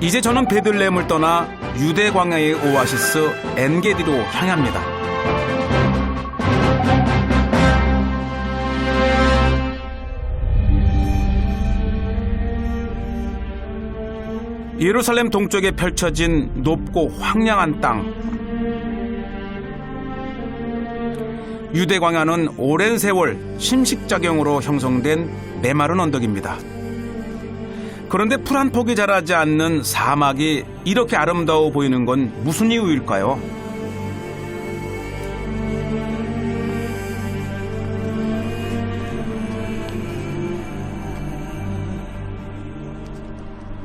이제 저는 베들레헴을 떠나 유대 광야의 오아시스 엔게디로 향합니다. 예루살렘 동쪽에 펼쳐진 높고 황량한 땅. 유대 광야는 오랜 세월 심식작용으로 형성된 메마른 언덕입니다. 그런데 풀 한 폭이 자라지 않는 사막이 이렇게 아름다워 보이는 건 무슨 이유일까요?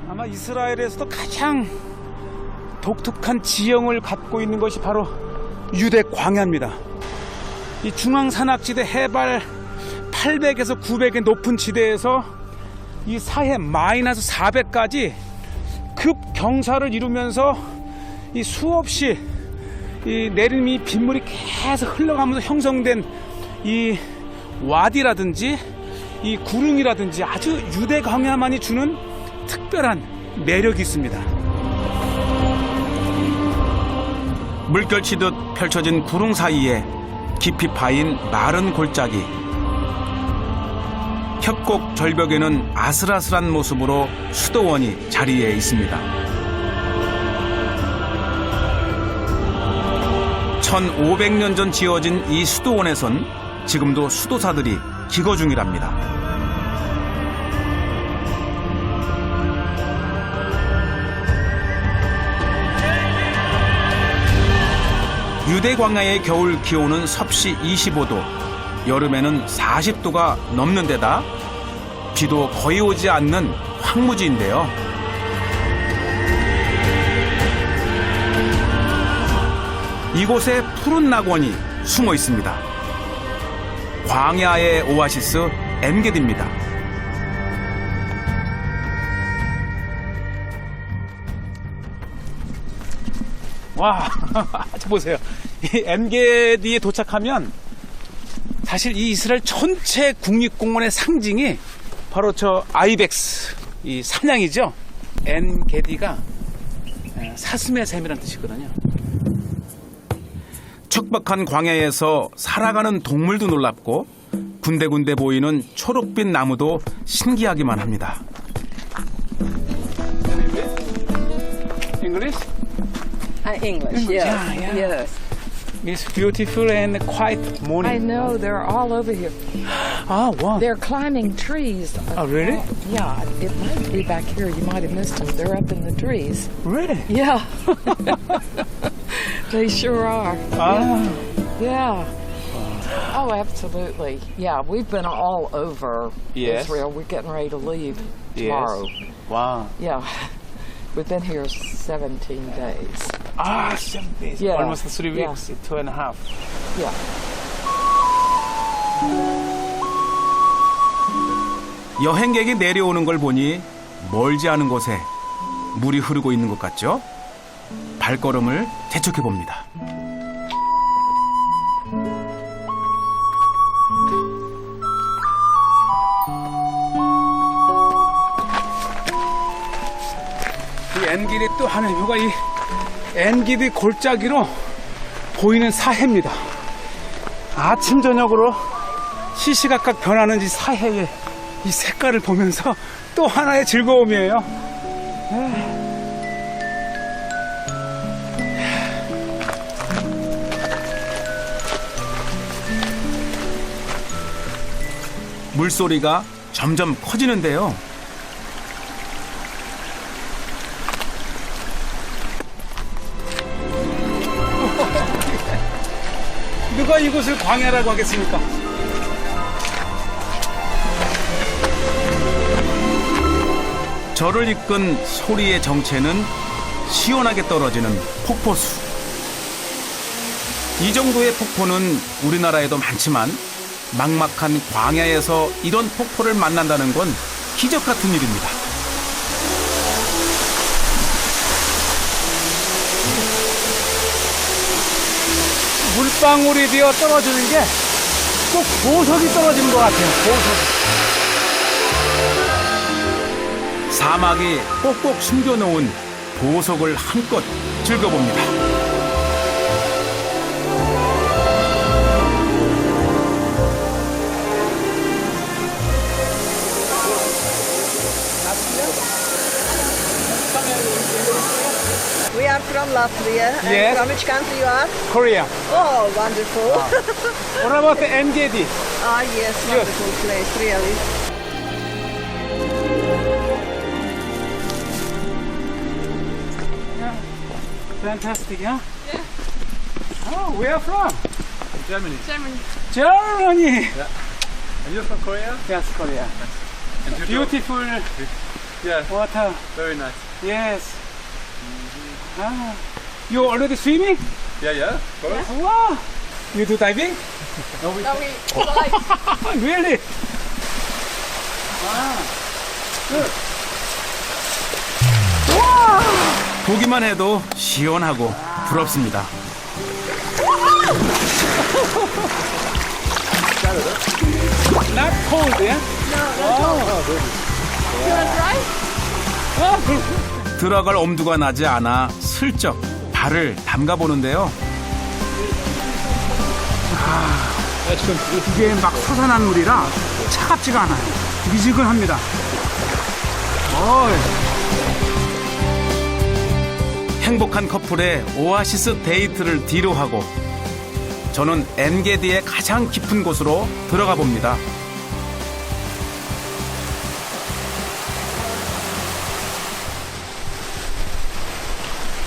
아마 이스라엘에서도 가장 독특한 지형을 갖고 있는 것이 바로 유대 광야입니다. 이 중앙 산악지대 해발 800에서 900의 높은 지대에서 이 사해 마이너스 400까지 급경사를 이루면서 이 수없이 이 내림 이 빗물이 계속 흘러가면서 형성된 이 와디라든지 이 구릉이라든지 아주 유대 광야만이 주는 특별한 매력이 있습니다. 물결치듯 펼쳐진 구릉 사이에 깊이 파인 마른 골짜기. 협곡 절벽에는 아슬아슬한 모습으로 수도원이 자리해 있습니다. 1500년 전 지어진 이 수도원에선 지금도 수도사들이 기거 중이랍니다. 유대 광야의 겨울 기온은 섭씨 25도, 여름에는 40도가 넘는 데다 비도 거의 오지 않는 황무지인데요. 이곳에 푸른 낙원이 숨어 있습니다. 광야의 오아시스 엔게디입니다. 와, 저 보세요. 이 엔게디에 도착하면 사실 이 이스라엘 전체 국립공원의 상징이 바로 저 아이벡스, 이 사냥이죠. 엔게디가 사슴의 샘이라는 뜻이거든요. 척박한 광야에서 살아가는 동물도 놀랍고 군데군데 보이는 초록빛 나무도 신기하기만 합니다. English? English, yes. Yes. It's beautiful and quite morning. I know, they're all over here. Ah, wow. They're climbing trees. Oh, really? Yeah, it might be back here. You might have missed them. They're up in the trees. Really? Yeah. They sure are. Ah. Yeah. Oh, absolutely. Yeah, we've been all over Yes. Israel. We're getting ready to leave Yes. tomorrow. Wow. Yeah. We've been here 17 days. Ah, 7 days. Yeah. Almost 3 Yeah. weeks, 2.5. Yeah. 여행객이 내려오는 걸 보니 멀지 않은 곳에 물이 흐르고 있는 것 같죠? 발걸음을 재촉해 봅니다. 이 엔게디 또 하는 이유가 이 엔게디 골짜기로 보이는 사해입니다. 아침 저녁으로 시시각각 변하는 이 사해의 이 색깔을 보면서 또 하나의 즐거움이에요. 물소리가 점점 커지는데요. 누가 이곳을 광야라고 하겠습니까? 저를 이끈 소리의 정체는 시원하게 떨어지는 폭포수. 이 정도의 폭포는 우리나라에도 많지만 막막한 광야에서 이런 폭포를 만난다는 건 기적 같은 일입니다. 물방울이 되어 떨어지는 게 꼭 보석이 떨어지는 것 같아요. 보석. 사막이 꼭꼭 숨겨놓은 보석을 한껏 즐겨봅니다. We are from Latvia. And Yes. from which country you are? Korea. Oh, wonderful. What about the NGD? Ah, yes, wonderful place, really. Fantastic, huh? Yeah. Oh, where are you from? Germany. Germany. And you're from Korea? Yes, Korea. And you Beautiful Yeah, water. very nice. Yes. Ah, you already swimming? Yeah, of course. Wow. You do diving? Really? 보기만 해도 시원하고 부럽습니다. Not cold, yeah? 들어갈 엄두가 나지 않아 슬쩍 발을 담가 보는데요. 이게 막 솟아난 물이라 차갑지가 않아요. 미지근합니다. 행복한 커플의 오아시스 데이트를 뒤로하고 저는 엔게디의 가장 깊은 곳으로 들어가 봅니다.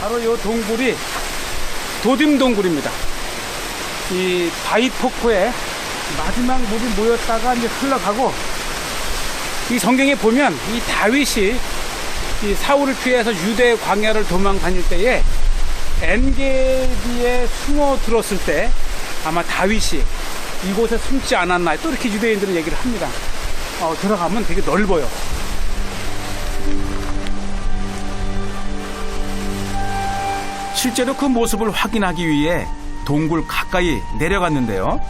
바로 이 동굴이 도딤동굴입니다. 이 바위폭포에 마지막 물이 모였다가 이제 흘러가고, 이 성경에 보면 이 다윗이 이 사울을 피해서 유대 광야를 도망 다닐 때에 엔게디에 숨어 들었을 때 아마 다윗이 이곳에 숨지 않았나, 또 이렇게 유대인들은 얘기를 합니다. 들어가면 되게 넓어요. 실제로 그 모습을 확인하기 위해 동굴 가까이 내려갔는데요.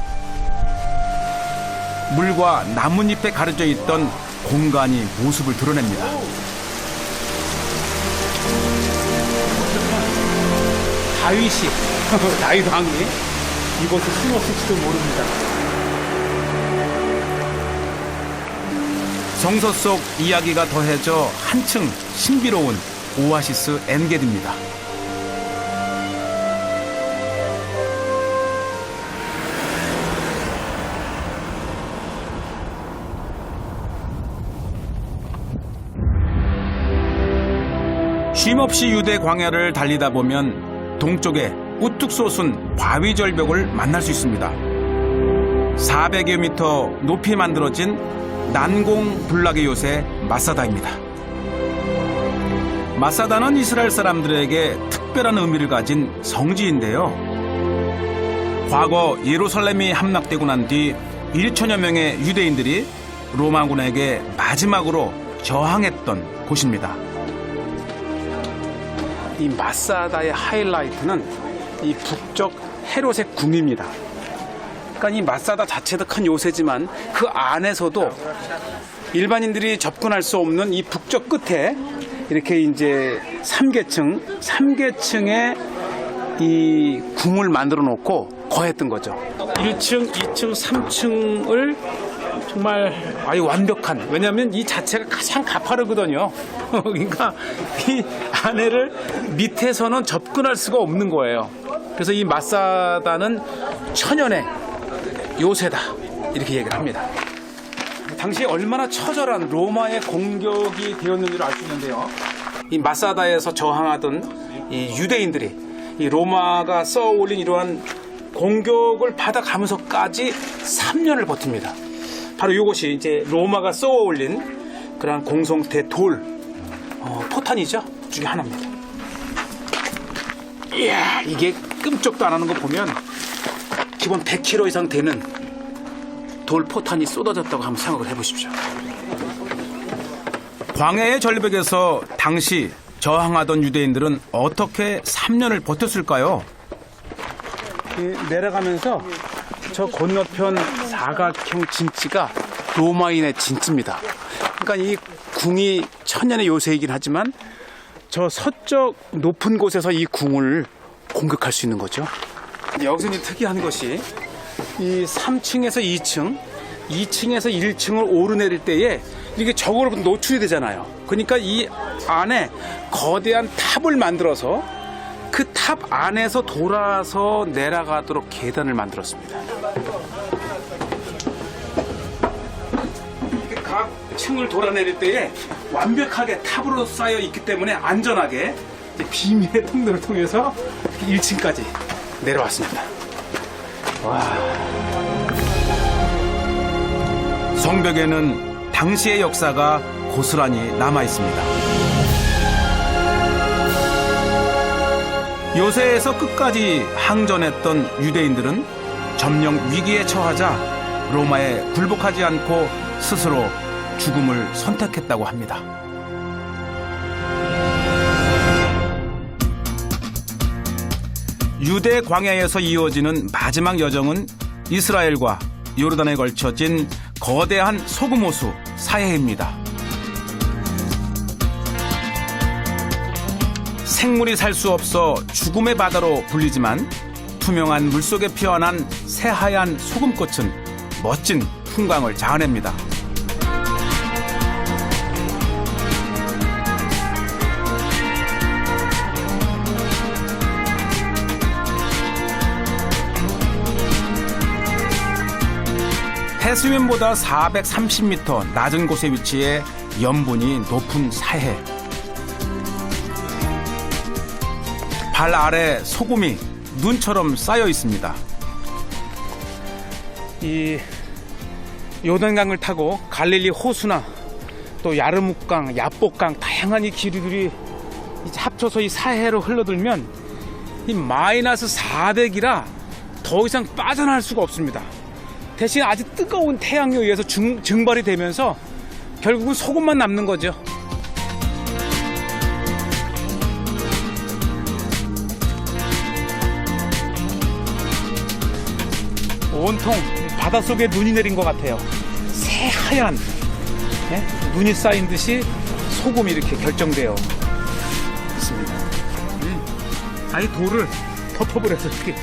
물과 나뭇잎에 가려져 있던 공간이 모습을 드러냅니다. 다윗이 다윗 왕이 이곳에 숨었을지도 모릅니다. 성서 속 이야기가 더해져 한층 신비로운 오아시스 엔게디입니다. 쉼없이 유대 광야를 달리다 보면 동쪽에 우뚝 솟은 바위 절벽을 만날 수 있습니다. 400여 미터 높이 만들어진 난공 불락의 요새 마사다입니다. 마사다는 이스라엘 사람들에게 특별한 의미를 가진 성지인데요. 과거 예루살렘이 함락되고 난 뒤 1천여 명의 유대인들이 로마군에게 마지막으로 저항했던 곳입니다. 이 마사다의 하이라이트는 이 북쪽 헤롯의 궁입니다. 그러니까 이 마사다 자체도 큰 요새지만 그 안에서도 일반인들이 접근할 수 없는 이 북쪽 끝에 이렇게 이제 3계층의 이 궁을 만들어 놓고 거했던 거죠. 1층, 2층, 3층을 정말 아주 완벽한, 왜냐하면 이 자체가 가장 가파르거든요. 그러니까 이 안에를 밑에서는 접근할 수가 없는 거예요. 그래서 이 마사다는 천연의 요새다, 이렇게 얘기를 합니다. 당시에 얼마나 처절한 로마의 공격이 되었는지를 알 수 있는데요. 이 마사다에서 저항하던 이 유대인들이 이 로마가 쏘아올린 이러한 공격을 받아가면서까지 3년을 버팁니다. 바로 이것이 이제 로마가 쏘아올린 그러한 공성태 돌 포탄이죠, 중에 하나입니다. 이야, 이게 끔찍도 안 하는 거 보면 기본 100kg 이상 되는 돌 포탄이 쏟아졌다고 한번 생각을 해보십시오. 광야의 절벽에서 당시 저항하던 유대인들은 어떻게 3년을 버텼을까요? 내려가면서 저 건너편 사각형 진지가 로마인의 진지입니다. 그러니까 이 궁이 천년의 요새이긴 하지만 저 서쪽 높은 곳에서 이 궁을 공격할 수 있는 거죠. 여기서 이제 특이한 것이 이 3층에서 2층, 2층에서 1층을 오르내릴 때에 이게 저거로 노출이 되잖아요. 그러니까 이 안에 거대한 탑을 만들어서 그 탑 안에서 돌아서 내려가도록 계단을 만들었습니다. 각 층을 돌아내릴 때에 완벽하게 탑으로 쌓여 있기 때문에 안전하게 비밀의 통로를 통해서 1층까지 내려왔습니다. 성벽에는 당시의 역사가 고스란히 남아 있습니다. 요새에서 끝까지 항전했던 유대인들은 점령 위기에 처하자 로마에 굴복하지 않고 스스로 죽음을 선택했다고 합니다. 유대 광야에서 이어지는 마지막 여정은 이스라엘과 요르단에 걸쳐진 거대한 소금호수 사해입니다. 생물이 살 수 없어 죽음의 바다로 불리지만 투명한 물속에 피어난 새하얀 소금꽃은 멋진 풍광을 자아냅니다. 해수면보다 430m 낮은 곳에 위치해 염분이 높은 사해. 발 아래 소금이 눈처럼 쌓여 있습니다. 이 요단강을 타고 갈릴리 호수나 또 야르묵강, 야복강 다양한 이 기류들이 이제 합쳐서 이 사해로 흘러들면 이 마이너스 400이라 더 이상 빠져나갈 수가 없습니다. 대신 아주 뜨거운 태양에 의해서 증발이 되면서 결국은 소금만 남는 거죠. 온통 바닷속에 눈이 내린 것 같아요. 새하얀 눈이 쌓인 듯이 소금이 이렇게 결정되어 있습니다. 아예 돌을 덮어버려서 이렇게.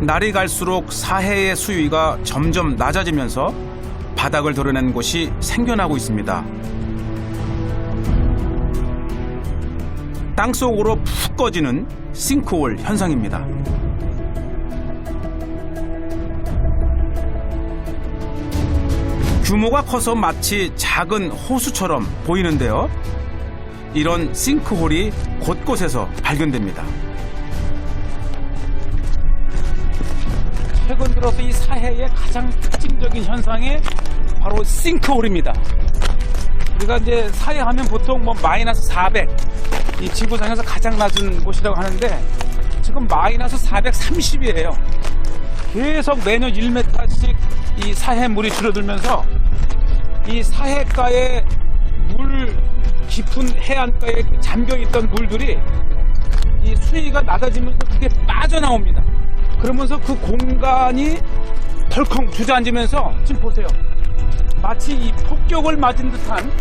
날이 갈수록 사해의 수위가 점점 낮아지면서 바닥을 드러낸 곳이 생겨나고 있습니다. 땅속으로 푹 꺼지는 싱크홀 현상입니다. 규모가 커서 마치 작은 호수처럼 보이는데요. 이런 싱크홀이 곳곳에서 발견됩니다. 최근 들어서 이 사해의 가장 특징적인 현상이 바로 싱크홀입니다. 우리가 이제 사해 하면 보통 뭐 마이너스 400, 이 지구상에서 가장 낮은 곳이라고 하는데 지금 마이너스 430이에요. 계속 매년 1m씩 이 사해 물이 줄어들면서 이 사해가의 물 깊은 해안가에 잠겨있던 물들이 이 수위가 낮아지면서 그게 빠져나옵니다. 그러면서 그 공간이 덜컹 주저앉으면서 지금 보세요. 마치 이 폭격을 맞은 듯한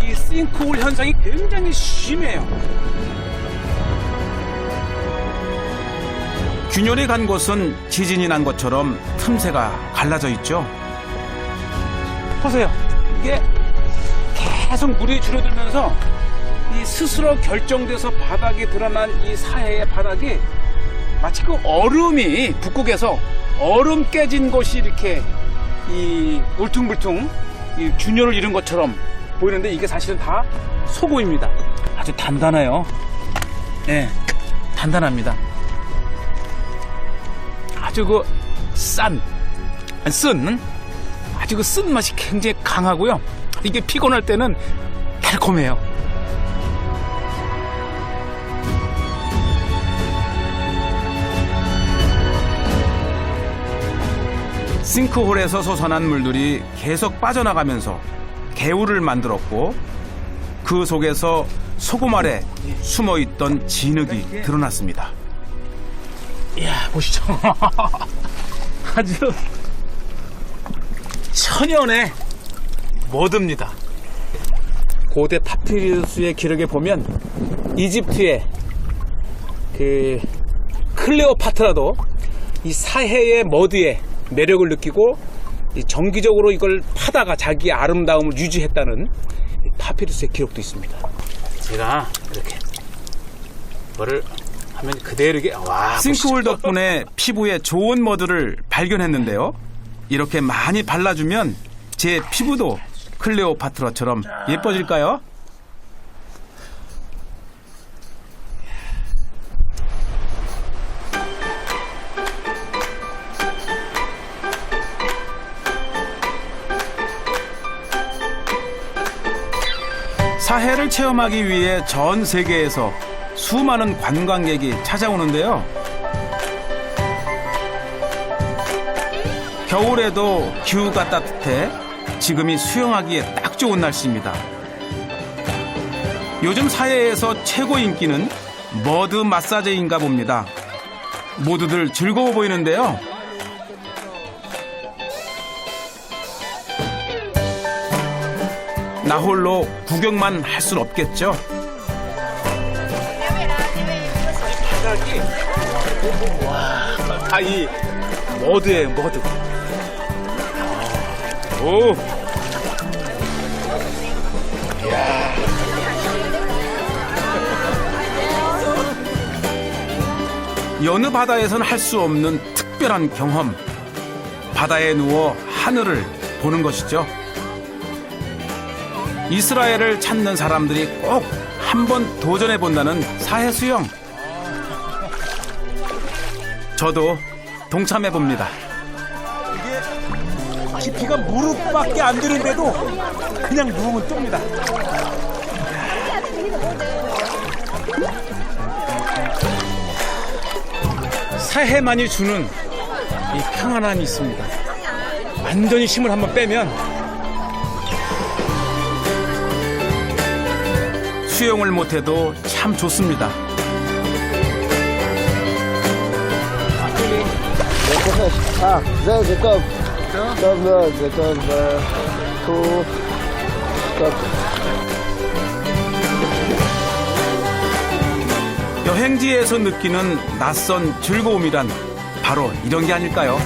이 싱크홀 현상이 굉장히 심해요. 균열이 간 곳은 지진이 난 것처럼 틈새가 갈라져 있죠. 보세요. 이게 계속 물이 줄어들면서 이 스스로 결정돼서 바닥에 드러난 이 사해의 바닥이 마치 그 얼음이 북극에서 얼음 깨진 것이 이렇게 이 울퉁불퉁 이 균열을 잃은 것처럼 보이는데 이게 사실은 다 소금입니다. 아주 단단해요. 네, 단단합니다. 아주 그 쓴 아주 그 쓴 맛이 굉장히 강하고요. 이게 피곤할 때는 달콤해요. 싱크홀에서 솟아난 물들이 계속 빠져나가면서 개울을 만들었고 그 속에서 소금 아래 숨어있던 진흙이 드러났습니다. 이야, 보시죠. 아주 천연의 머드입니다. 고대 파피루스의 기록에 보면 이집트의 그 클레오파트라도 이 사해의 머드에 매력을 느끼고 이 정기적으로 이걸 파다가 자기의 아름다움을 유지했다는 파피루스의 기록도 있습니다. 제가 이렇게 이거를 하면 그대로 이게 와 싱크홀 덕분에 피부에 좋은 머드를 발견했는데요. 이렇게 많이 발라주면 제 피부도 클레오파트라처럼 예뻐질까요? 사해를 체험하기 위해 전 세계에서 수많은 관광객이 찾아오는데요. 겨울에도 기후가 따뜻해 지금이 수영하기에 딱 좋은 날씨입니다. 요즘 사해에서 최고 인기는 머드 마사지인가 봅니다. 모두들 즐거워 보이는데요. 나 홀로 구경만 할 순 없겠죠. 아, 이 머드예요, 머드. 오. 여느 바다에선 할 수 없는 특별한 경험. 바다에 누워 하늘을 보는 것이죠. 이스라엘을 찾는 사람들이 꼭 한번 도전해 본다는 사해 수영. 저도 동참해 봅니다. 깊이가 무릎밖에 안 되는데도 그냥 누우면 뜹니다. 사해만이 주는 이 평안함이 있습니다. 완전히 힘을 한번 빼면 수영을 못해도 참 좋습니다. זה טוב. טוב מאוד, זה טוב. טוב. 여행지에서 느끼는 낯선 즐거움이란 바로 이런 게 아닐까요?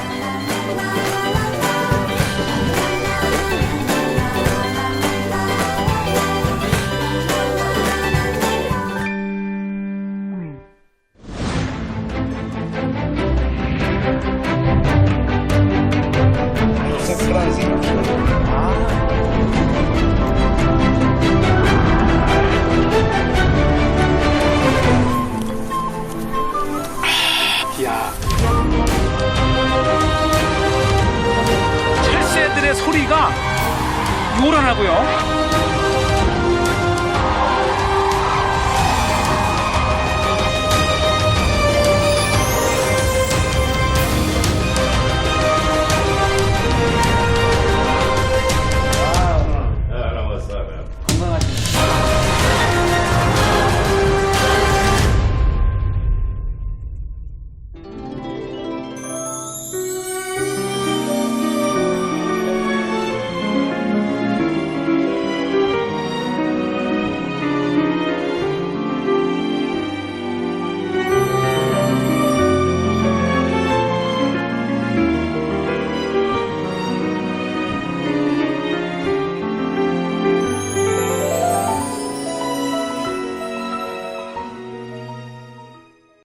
첼시애들의 소리가 요란하고요.